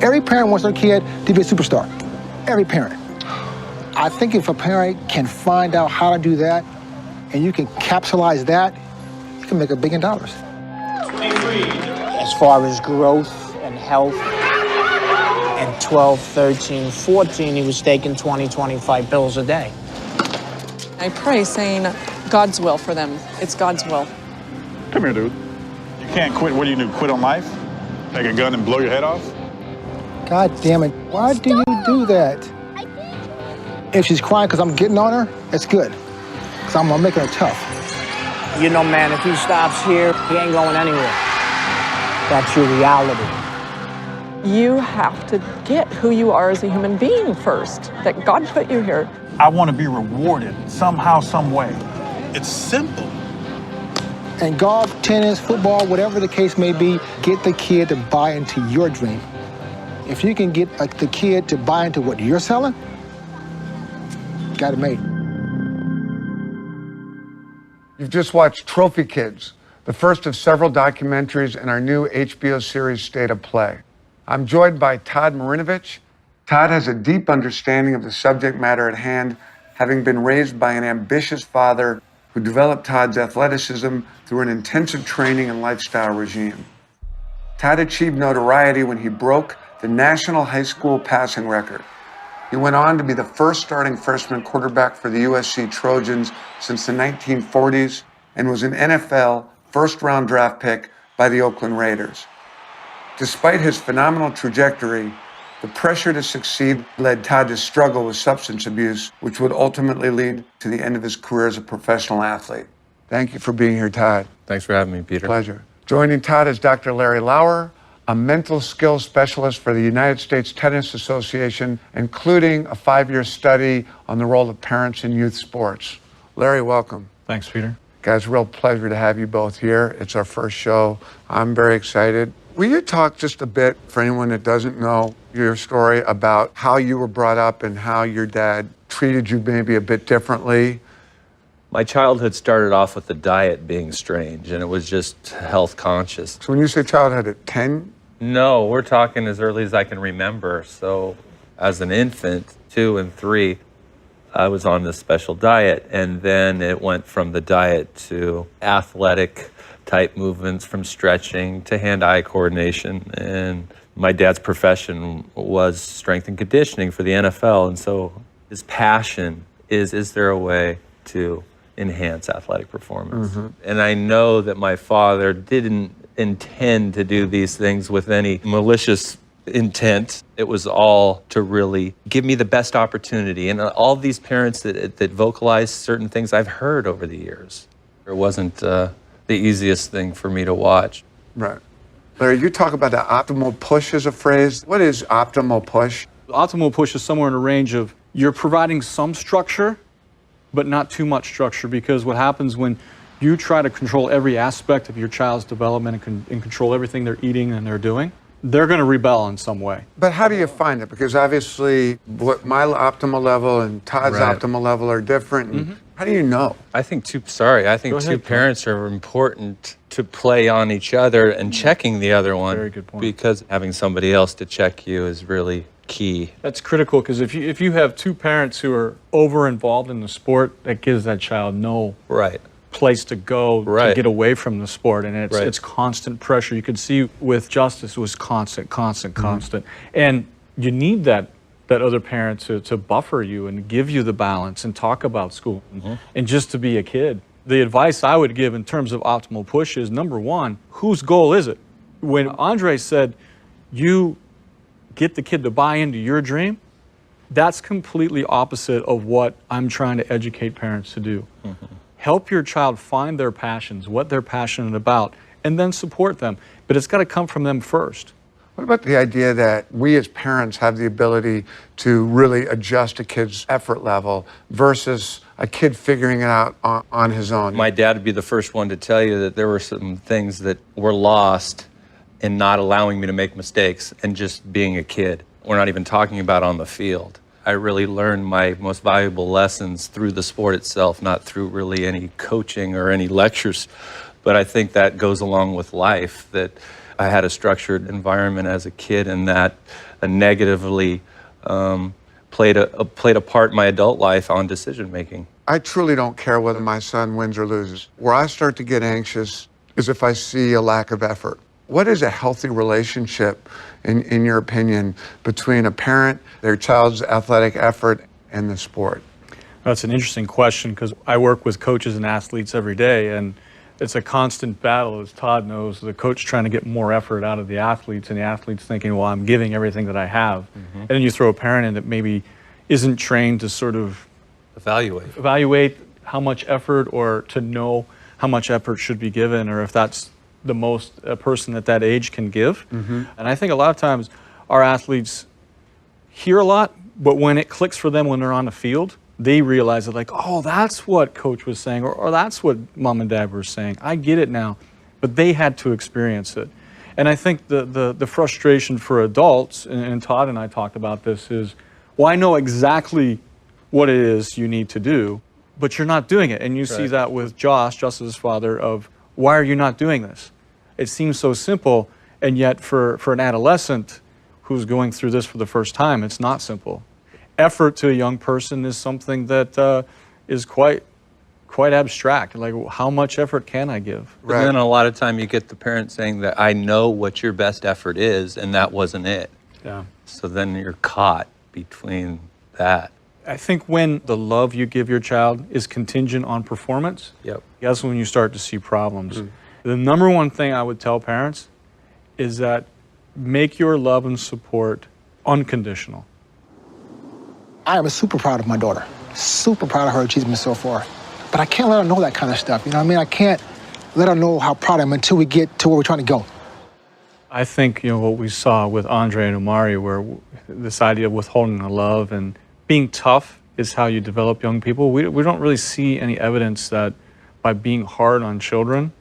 Every parent wants their kid to be a superstar. Every parent. I think if a parent can find out how to do that, and you can capitalize that, you can make $1 billion. 23. As far as growth and health, in 12, 13, 14, he was taking 20, 25 pills a day. I pray saying God's will for them. It's God's will. Come here, dude. You can't quit. What do you do, quit on life? Take a gun and blow your head off? God damn it, why do you do that? If she's crying because I'm getting on her, it's good. Because I'm making her tough. You know, man, if he stops here, he ain't going anywhere. That's your reality. You have to get who you are as a human being first, that God put you here. I want to be rewarded somehow, some way. It's simple. And golf, tennis, football, whatever the case may be, get the kid to buy into your dream. If you can get the kid to buy into what you're selling, got it made. You've just watched Trophy Kids, the first of several documentaries in our new HBO series, State of Play. I'm joined by Todd Marinovich. Todd has a deep understanding of the subject matter at hand, having been raised by an ambitious father who developed Todd's athleticism through an intensive training and lifestyle regime. Todd achieved notoriety when he broke the national high school passing record. He went on to be the first starting freshman quarterback for the USC Trojans since the 1940s and was an NFL first-round draft pick by the Oakland Raiders. Despite his phenomenal trajectory, the pressure to succeed led Todd to struggle with substance abuse, which would ultimately lead to the end of his career as a professional athlete. Thank you for being here, Todd. Thanks for having me, Peter. Pleasure. Joining Todd is Dr. Larry Lauer, a mental skills specialist for the United States Tennis Association, including a 5-year study on the role of parents in youth sports. Larry, welcome. Thanks, Peter. Guys, real pleasure to have you both here. It's our first show. I'm very excited. Will you talk just a bit, for anyone that doesn't know your story, about how you were brought up and how your dad treated you maybe a bit differently? My childhood started off with the diet being strange, and it was just health conscious. So when you say childhood at 10? No, we're talking as early as I can remember. So as an infant, 2 and 3, I was on this special diet, and then it went from the diet to athletic type movements, from stretching to hand-eye coordination. And my dad's profession was strength and conditioning for the NFL, and so his passion is there a way to enhance athletic performance? Mm-hmm. And I know that my father didn't intend to do these things with any malicious intent. It was all to really give me the best opportunity. And all these parents that vocalize certain things I've heard over the years. It wasn't the easiest thing for me to watch. Right. Larry, you talk about the optimal push as a phrase. What is optimal push? Optimal push is somewhere in a range of you're providing some structure, but not too much structure, because what happens when you try to control every aspect of your child's development and control everything they're eating and they're doing, they're going to rebel in some way. But how do you find it? Because obviously what my optimal level and Todd's Right. optimal level are different. And how do you know? I think two parents are important to play on each other and checking the other one. Very good point. Because having somebody else to check you is really key. That's critical, because if you have two parents who are over involved in the sport, that gives that child no Right. place to go to Right. get away from the sport, and Right. it's constant pressure. You could see with Justice, it was constant. And you need that other parent to buffer you and give you the balance and talk about school and just to be a kid. The advice I would give in terms of optimal push is, number one, whose goal is it? When Andre said, you get the kid to buy into your dream, that's completely opposite of what I'm trying to educate parents to do. Help your child find their passions, what they're passionate about, and then support them. But it's got to come from them first. What about the idea that we as parents have the ability to really adjust a kid's effort level versus a kid figuring it out on his own? My dad would be the first one to tell you that there were some things that were lost in not allowing me to make mistakes and just being a kid. We're not even talking about on the field. I really learned my most valuable lessons through the sport itself, not through really any coaching or any lectures. But I think that goes along with life, that I had a structured environment as a kid, and that negatively played a part in my adult life on decision making. I truly don't care whether my son wins or loses. Where I start to get anxious is if I see a lack of effort. What is a healthy relationship, in your opinion, between a parent, their child's athletic effort, and the sport? That's an interesting question because I work with coaches and athletes every day, and it's a constant battle, as Todd knows, the coach trying to get more effort out of the athletes, and the athletes thinking, well, I'm giving everything that I have. And then you throw a parent in that maybe isn't trained to sort of evaluate how much effort, or to know how much effort should be given, or if that's the most a person at that age can give. And I think a lot of times our athletes hear a lot, but when it clicks for them when they're on the field, they realize that, like, oh, that's what coach was saying, or that's what mom and dad were saying. I get it now. But they had to experience it. And I think the frustration for adults, and Todd and I talked about this, is, well, I know exactly what it is you need to do, but you're not doing it. And you see that with Josh's father, of, why are you not doing this? It seems so simple, and yet for an adolescent who's going through this for the first time, it's not simple. Effort to a young person is something that is quite abstract. Like, how much effort can I give? But then a lot of time you get the parent saying that, I know what your best effort is, and that wasn't it. Yeah. So then you're caught between that. I think when the love you give your child is contingent on performance, that's when you start to see problems. The number one thing I would tell parents is that make your love and support unconditional. I am super proud of my daughter. Super proud of her achievement so far. But I can't let her know that kind of stuff. You know what I mean? I can't let her know how proud I am until we get to where we're trying to go. I think, what we saw with Andre and Omari, where this idea of withholding the love and being tough is how you develop young people. We don't really see any evidence that by being hard on children,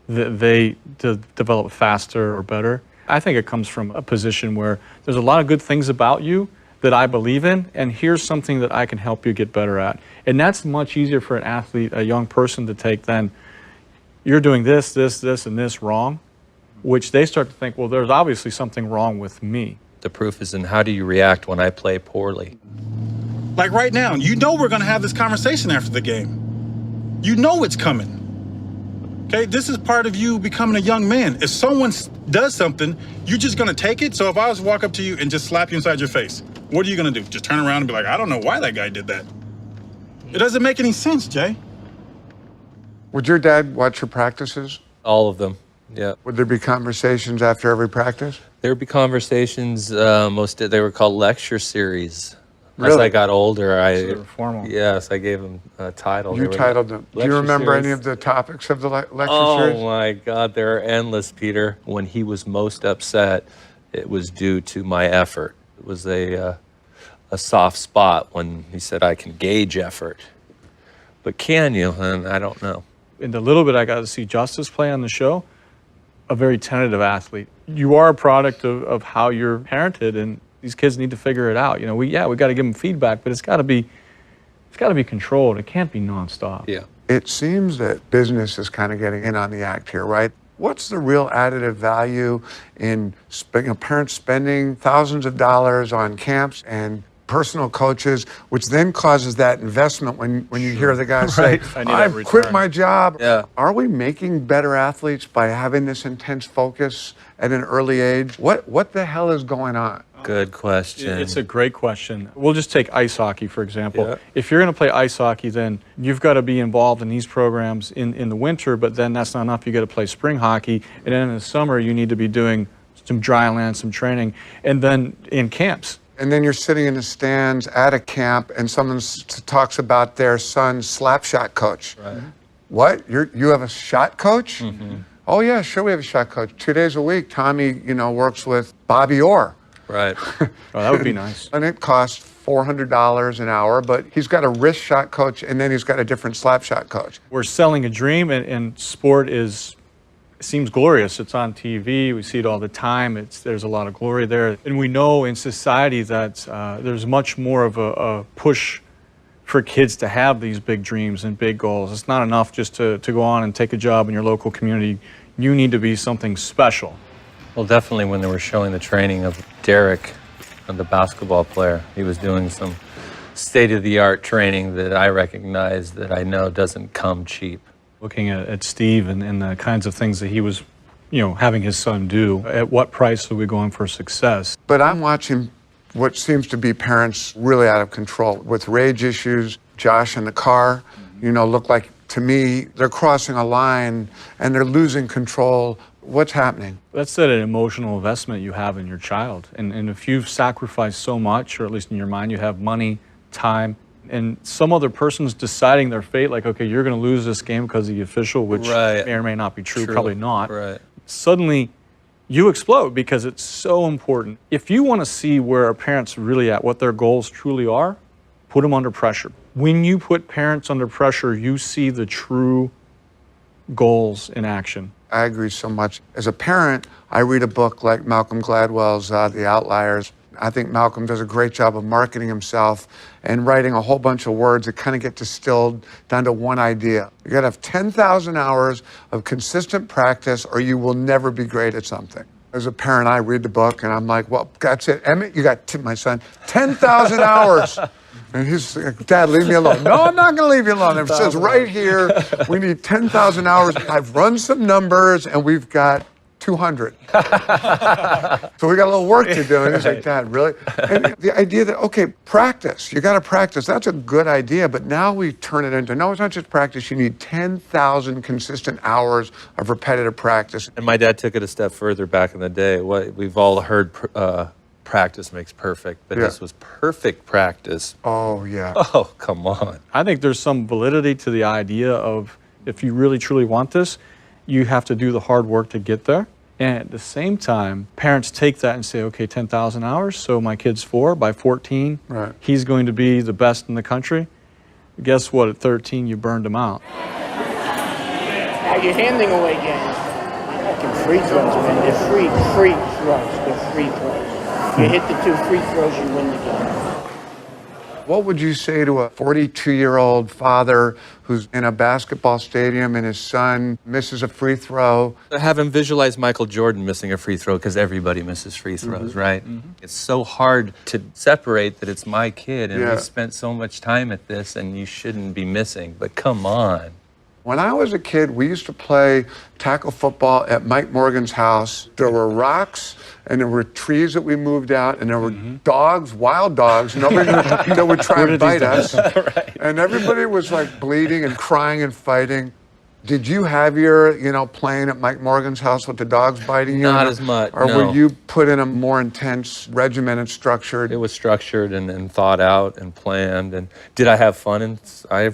that they develop faster or better. I think it comes from a position where there's a lot of good things about you that I believe in, and here's something that I can help you get better at. And that's much easier for an athlete, a young person, to take than, you're doing this, and this wrong, which they start to think, well, there's obviously something wrong with me. The proof is in how do you react when I play poorly. Like right now, you know we're going to have this conversation after the game. You know it's coming. Okay, this is part of you becoming a young man. If someone does something, you're just going to take it? So if I was to walk up to you and just slap you inside your face, what are you going to do? Just turn around and be like, I don't know why that guy did that. It doesn't make any sense, Jay. Would your dad watch your practices? All of them, yeah. Would there be conversations after every practice? There would be conversations, they were called lecture series. Really? As I got older, Sort of formal. Yes, I gave them a title. You titled them. Do you remember any of the topics of the lecture series? Oh my God, they're endless, Peter. When he was most upset, it was due to my effort. It was a soft spot when he said, I can gauge effort. But can you? And I don't know. In the little bit I got to see Justice play on the show, a very tentative athlete. You are a product of how you're parented, and these kids need to figure it out. We got to give them feedback, but it's got to be controlled. It can't be nonstop. Yeah. It seems that business is kind of getting in on the act here, right? What's the real additive value in parents spending thousands of dollars on camps and personal coaches, which then causes that investment when you hear the guys say, I've quit my job. Yeah. Are we making better athletes by having this intense focus at an early age? What the hell is going on? Good question. It's a great question. We'll just take ice hockey, for example. Yeah. If you're going to play ice hockey, then you've got to be involved in these programs in the winter, but then that's not enough. You got to play spring hockey, and then in the summer you need to be doing some dry land, some training, and then in camps. And then you're sitting in the stands at a camp and someone talks about their son's slap shot coach. Right. What? You have a shot coach? Mm-hmm. Oh yeah, sure we have a shot coach. 2 days a week, Tommy, works with Bobby Orr. Right. Oh, that would be nice. And it costs $400 an hour, but he's got a wrist shot coach and then he's got a different slap shot coach. We're selling a dream, and sport seems glorious. It's on TV. We see it all the time. There's a lot of glory there. And we know in society that there's much more of a push for kids to have these big dreams and big goals. It's not enough just to go on and take a job in your local community. You need to be something special. Well, definitely when they were showing the training of Derek, the basketball player, he was doing some state-of-the-art training that I recognize that I know doesn't come cheap. Looking at Steve and the kinds of things that he was, having his son do, at what price are we going for success? But I'm watching what seems to be parents really out of control with rage issues. Josh in the car, look like, to me, they're crossing a line and they're losing control. What's happening? That's an emotional investment you have in your child. And if you've sacrificed so much, or at least in your mind, you have money, time, and some other person's deciding their fate, like, okay, you're going to lose this game because of the official, which may or may not be true, probably not. Right. Suddenly, you explode because it's so important. If you want to see where a parent's really at, what their goals truly are, put them under pressure. When you put parents under pressure, you see the true goals in action. I agree so much. As a parent, I read a book like Malcolm Gladwell's The Outliers. I think Malcolm does a great job of marketing himself and writing a whole bunch of words that kind of get distilled down to one idea. You gotta have 10,000 hours of consistent practice or you will never be great at something. As a parent, I read the book and I'm like, well, that's it. Emmett, you got, my son, 10,000 hours. And he's like, Dad, leave me alone. No, I'm not going to leave you alone. It says right here, we need 10,000 hours. I've run some numbers, and we've got 200. So we got a little work to do. And he's like, Dad, really? And the idea that, okay, practice. You got to practice. That's a good idea. But now we turn it into, no, it's not just practice. You need 10,000 consistent hours of repetitive practice. And my dad took it a step further back in the day. We've all heard practice makes perfect, but this was perfect practice. Oh, yeah. Oh, come on. I think there's some validity to the idea of if you really truly want this, you have to do the hard work to get there. And at the same time, parents take that and say, okay, 10,000 hours, so my kid's 4, by 14, he's going to be the best in the country. Guess what, at 13, you burned him out. Now you're handing away games. Fucking free throws, man. They're free throws. They're free throws. You hit the 2 free throws, you win the game. What would you say to a 42-year-old father who's in a basketball stadium and his son misses a free throw? Have him visualize Michael Jordan missing a free throw because everybody misses free throws, right? It's so hard to separate that it's my kid and we spent so much time at this and you shouldn't be missing, but come on. When I was a kid, we used to play tackle football at Mike Morgan's house. There were rocks, and there were trees that we moved out, and there were dogs, wild dogs, nobody that would try and bite us. And everybody was like bleeding and crying and fighting. Did you have your, playing at Mike Morgan's house with the dogs biting you? Not as much, Or no. were you put in a more intense, regimented, structured? It was structured and thought out and planned. And did I have fun?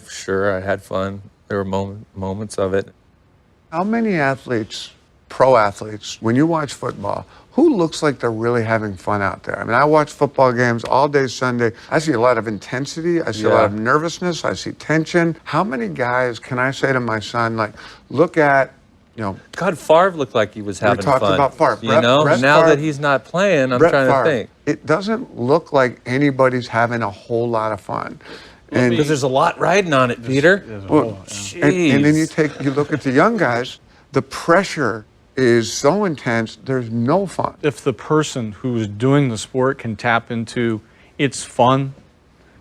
Sure, I had fun. There were moments of it. How many athletes, pro athletes, when you watch football, who looks like they're really having fun out there? I mean, I watch football games all day Sunday. I see a lot of intensity. I see a lot of nervousness. I see tension. How many guys can I say to my son, like, look at, God, Favre looked like he was having fun. We talked about Favre. Now Favre, that he's not playing, I'm Brett trying Favre, to think. It doesn't look like anybody's having a whole lot of fun. And Because there's a lot riding on it, Peter. and then you look at the young guys, the pressure is so intense, there's no fun. If the person who's doing the sport can tap into it's fun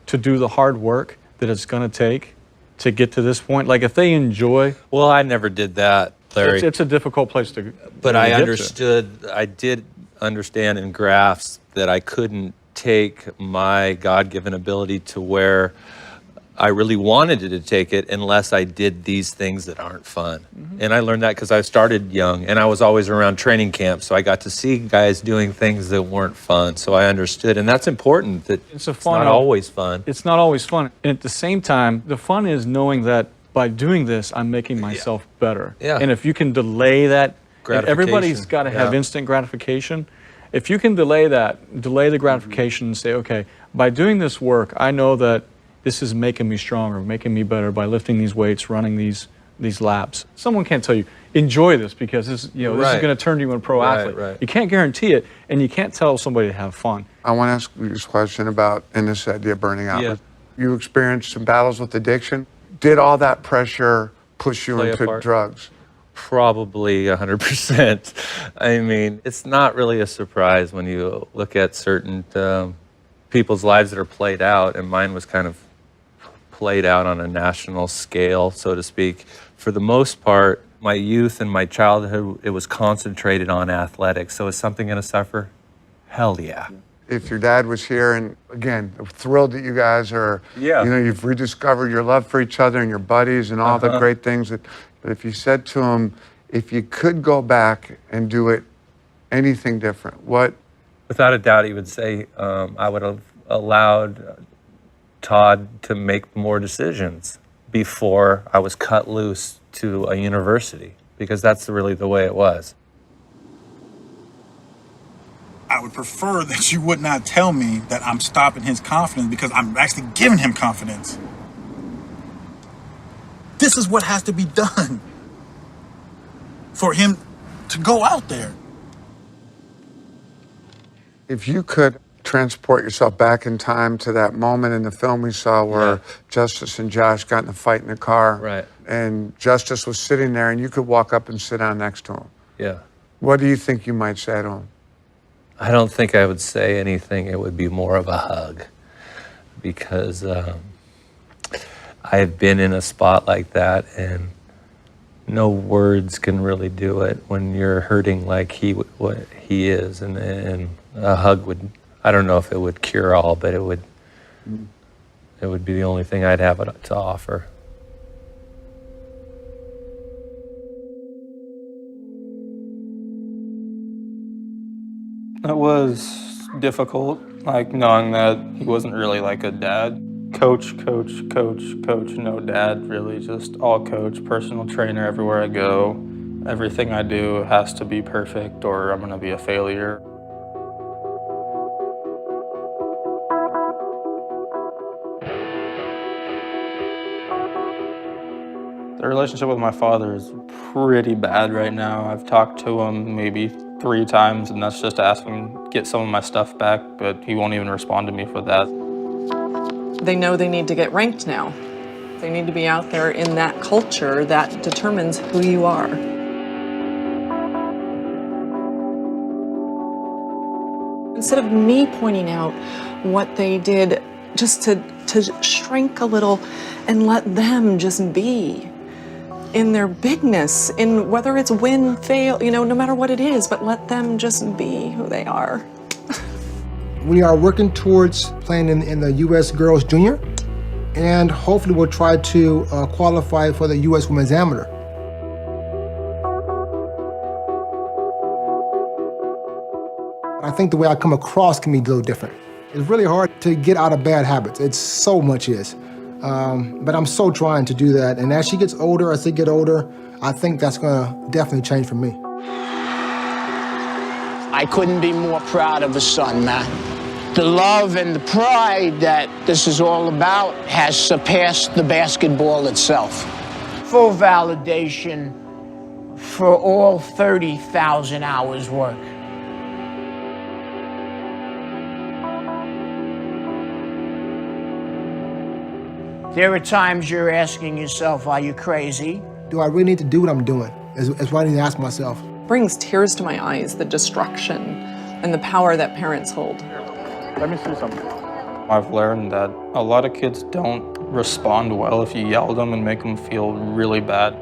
to do the hard work that it's going to take to get to this point, like if they enjoy... Well, I never did that, Larry. It's a difficult place to But I did understand in grasp that I couldn't take my God-given ability to where I really wanted to take it unless I did these things that aren't fun. And I learned that because I started young and I was always around training camps. So I got to see guys doing things that weren't fun. So I understood. And that's important that it's not always fun. It's not always fun. And at the same time, the fun is knowing that by doing this, I'm making myself better. Yeah. And if you can delay that, everybody's got to have instant gratification. If you can delay the gratification and say, okay, by doing this work, I know that this is making me stronger, making me better by lifting these weights, running these laps. Someone can't tell you, enjoy this because this is going to turn you into a pro athlete. Right. You can't guarantee it, and you can't tell somebody to have fun. I want to ask you this question about, and this idea of burning out. Yeah. You experienced some battles with addiction. Did all that pressure push you into drugs? Probably 100%. I mean, it's not really a surprise when you look at certain people's lives that are played out, and mine was kind of played out on a national scale, so to speak. For the most part, my youth and my childhood, it was concentrated on athletics. So is something going to suffer? Hell yeah. If your dad was here, and again, thrilled that you guys are, you've rediscovered your love for each other and your buddies and all the great things but if you said to him, if you could go back and do it, anything different, what? Without a doubt, he would say, I would have allowed Todd to make more decisions before I was cut loose to a university, because that's really the way it was. I would prefer that you would not tell me that I'm stopping his confidence, because I'm actually giving him confidence. This is what has to be done for him to go out there. If you could transport yourself back in time to that moment in the film we saw where Justice and Josh got in a fight in the car, Right. and Justice was sitting there and you could walk up and sit down next to him. Yeah. What do you think you might say to him? I don't think I would say anything. It would be more of a hug, because I've been in a spot like that, and no words can really do it when you're hurting like he is, and a hug would, I don't know if it would cure all, but it would be the only thing I'd have to offer. It was difficult, like knowing that he wasn't really like a dad. Coach, no dad, really, just all coach, personal trainer everywhere I go. Everything I do has to be perfect or I'm gonna be a failure. The relationship with my father is pretty bad right now. I've talked to him maybe 3 times, and that's just to ask him to get some of my stuff back, but he won't even respond to me for that. They know they need to get ranked now. They need to be out there in that culture that determines who you are. Instead of me pointing out what they did, just to shrink a little and let them just be in their bigness, in whether it's win, fail, no matter what it is, but let them just be who they are. We are working towards playing in the U.S. Girls Junior, and hopefully we'll try to qualify for the U.S. Women's Amateur. I think the way I come across can be a little different. It's really hard to get out of bad habits. It so much is. But I'm so trying to do that. And as she gets older, as they get older, I think that's gonna definitely change for me. I couldn't be more proud of a son, man. The love and the pride that this is all about has surpassed the basketball itself. Full validation for all 30,000 hours work. There are times you're asking yourself, are you crazy? Do I really need to do what I'm doing? Is what I need to ask myself. Brings tears to my eyes, the destruction and the power that parents hold. Let me see something. I've learned that a lot of kids don't respond well if you yell at them and make them feel really bad.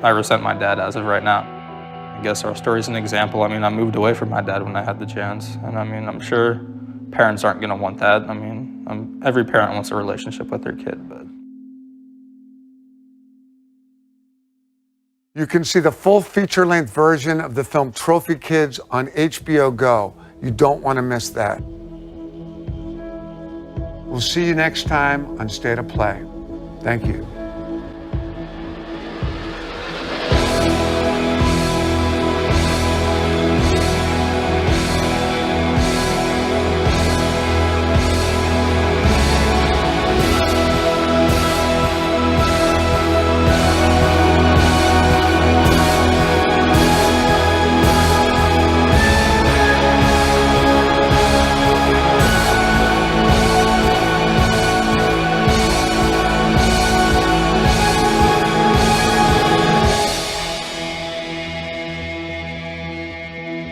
I resent my dad as of right now. I guess our story's an example. I mean, I moved away from my dad when I had the chance. And I mean, I'm sure parents aren't gonna want that. I mean, every parent wants a relationship with their kid, but. You can see the full feature-length version of the film Trophy Kids on HBO Go. You don't want to miss that. We'll see you next time on State of Play. Thank you.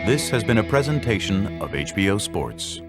This has been a presentation of HBO Sports.